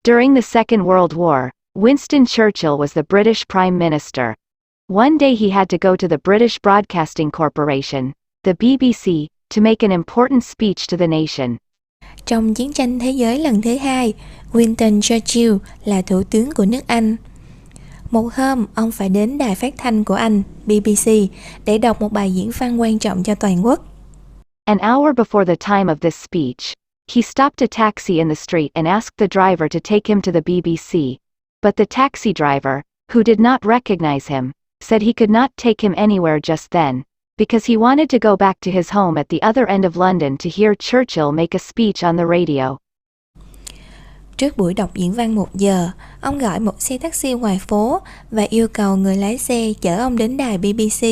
During the Second World War, Winston Churchill was the British Prime Minister. One day he had to go to the British Broadcasting Corporation, the BBC, to make an important speech to the nation. Trong chiến tranh thế giới lần thứ hai, Winston Churchill là thủ tướng của nước Anh. Một hôm, ông phải đến đài phát thanh của Anh, BBC, để đọc một bài diễn văn quan trọng cho toàn quốc. An hour before the time of this speech, he stopped a taxi in the street and asked the driver to take him to the BBC. But the taxi driver, who did not recognize him, said he could not take him anywhere just then, because he wanted to go back to his home at the other end of London to hear Churchill make a speech on the radio. Trước buổi đọc diễn văn 1 giờ, ông gọi một xe taxi ngoài phố và yêu cầu người lái xe chở ông đến đài BBC.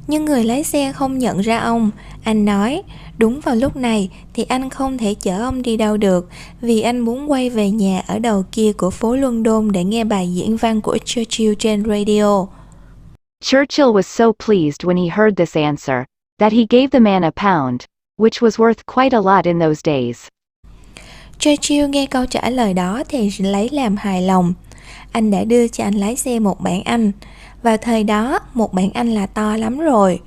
Nhưng người lái xe không nhận ra ông. Anh nói, đúng vào lúc này thì anh không thể chở ông đi đâu được, vì anh muốn quay về nhà ở đầu kia của phố London để nghe bài diễn văn của Churchill trên radio. Churchill was so pleased when he heard this answer, that he gave the man a pound, which was worth quite a lot in those days. Churchill nghe câu trả lời đó thì lấy làm hài lòng. Anh đã đưa cho anh lái xe một bảng Anh. Vào thời đó, một bảng Anh là to lắm rồi.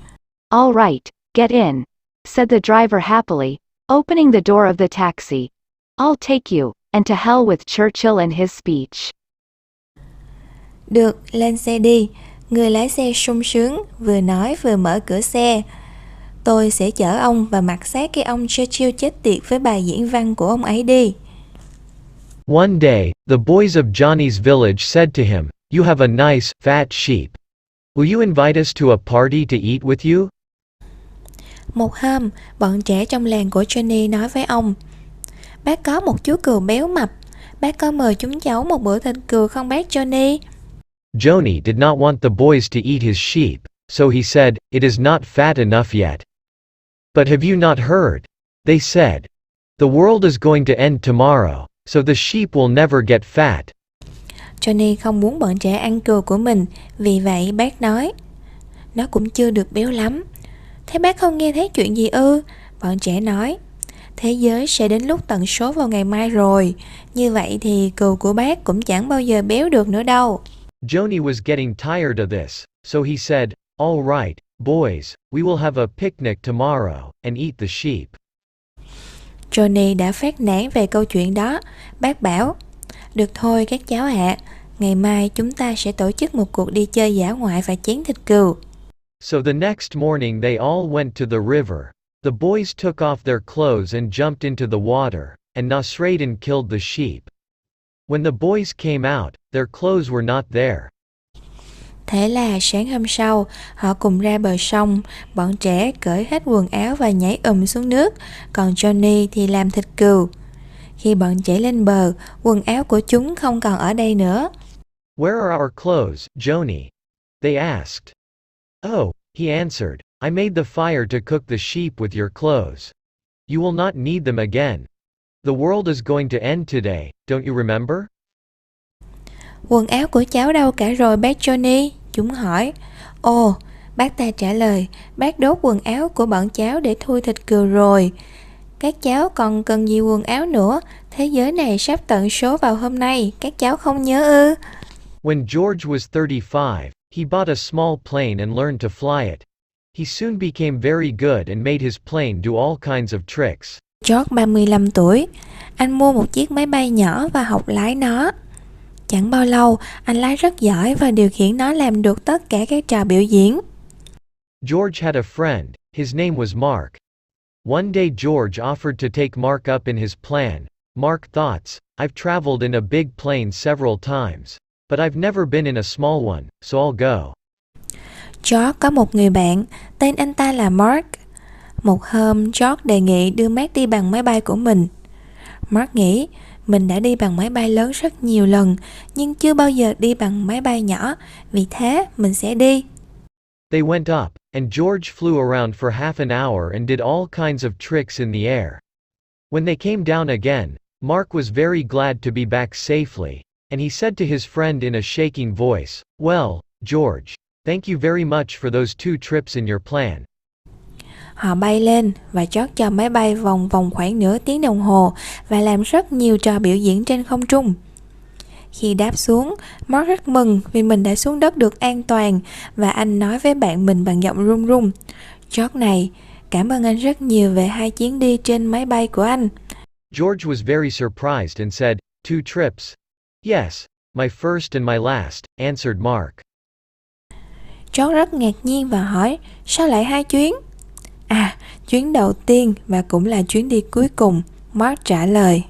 All right, get in, said the driver happily, opening the door of the taxi. I'll take you, and to hell with Churchill and his speech. Được, lên xe đi. Người lái xe sung sướng, vừa nói vừa mở cửa xe. Tôi sẽ chở ông và mặc xác cái ông Churchill chết tiệt với bài diễn văn của ông ấy đi. One day, the boys of Johnny's village said to him, "You have a nice, fat sheep. Will you invite us to a party to eat with you?" Một hôm, bọn trẻ trong làng của Johnny nói với ông, bác có một chú cừu béo mập, bác có mời chúng cháu một bữa thịt cừu không bác Johnny? Johnny did not want the boys to eat his sheep, so he said, "It is not fat enough yet." But have you not heard? They said, "The world is going to end tomorrow, so the sheep will never get fat." Johnny không muốn bọn trẻ ăn cừu của mình, vì vậy bác nói, nó cũng chưa được béo lắm. Thế bác không nghe thấy chuyện gì ư? Bọn trẻ nói, thế giới sẽ đến lúc tận số vào ngày mai rồi, như vậy thì cừu của bác cũng chẳng bao giờ béo được nữa đâu. Johnny was getting tired of this, so he said, "All right, boys, we will have a picnic tomorrow, and eat the sheep." Johnny đã phát nản về câu chuyện đó. Bác bảo, được thôi các cháu ạ, ngày mai chúng ta sẽ tổ chức một cuộc đi chơi dã ngoại và chén thịt cừu. So the next morning they all went to the river. The boys took off their clothes and jumped into the water, and Nasradin killed the sheep. When the boys came out, their clothes were not there. Thế là sáng hôm sau, họ cùng ra bờ sông, bọn trẻ cởi hết quần áo và nhảy xuống nước, còn Johnny thì làm thịt cừu. Khi bọn trẻ lên bờ, quần áo của chúng không còn ở đây nữa. "Where are our clothes, Johnny?" they asked. "Oh," he answered, "I made the fire to cook the sheep with your clothes. You will not need them again. The world is going to end today, don't you remember?" Quần áo của cháu đâu cả rồi bác Johnny? Chúng hỏi. Ồ, bác ta trả lời, bác đốt quần áo của bọn cháu để thui thịt cừu rồi. Các cháu còn cần gì quần áo nữa? Thế giới này sắp tận số vào hôm nay, các cháu không nhớ ư? When George was 35, he bought a small plane and learned to fly it. He soon became very good and made his plane do all kinds of tricks. George 35 tuổi, anh mua một chiếc máy bay nhỏ và học lái nó. Chẳng bao lâu, anh lái rất giỏi và điều khiển nó làm được tất cả các trò biểu diễn. George had a friend, his name was Mark. One day George offered to take Mark up in his plan. Mark thought, "I've traveled in a big plane several times, but I've never been in a small one, so I'll go." George có một người bạn, tên anh ta là Mark. Một hôm, George đề nghị đưa Mark đi bằng máy bay của mình. Mark nghĩ, mình đã đi bằng máy bay lớn rất nhiều lần, nhưng chưa bao giờ đi bằng máy bay nhỏ, vì thế mình sẽ đi. They went up, and George flew around for half an hour and did all kinds of tricks in the air. When they came down again, Mark was very glad to be back safely, and he said to his friend in a shaking voice, "Well, George, thank you very much for those 2 trips in your plan." Họ bay lên và George cho máy bay vòng vòng khoảng nửa tiếng đồng hồ và làm rất nhiều trò biểu diễn trên không trung. Khi đáp xuống, Mark rất mừng vì mình đã xuống đất được an toàn và anh nói với bạn mình bằng giọng run run: George này, cảm ơn anh rất nhiều về 2 chuyến đi trên máy bay của anh. George was very surprised and said, 2 trips? Yes, my first and my last, answered Mark. George rất ngạc nhiên và hỏi, sao lại 2 chuyến? Chuyến đầu tiên và cũng là chuyến đi cuối cùng, Mark trả lời.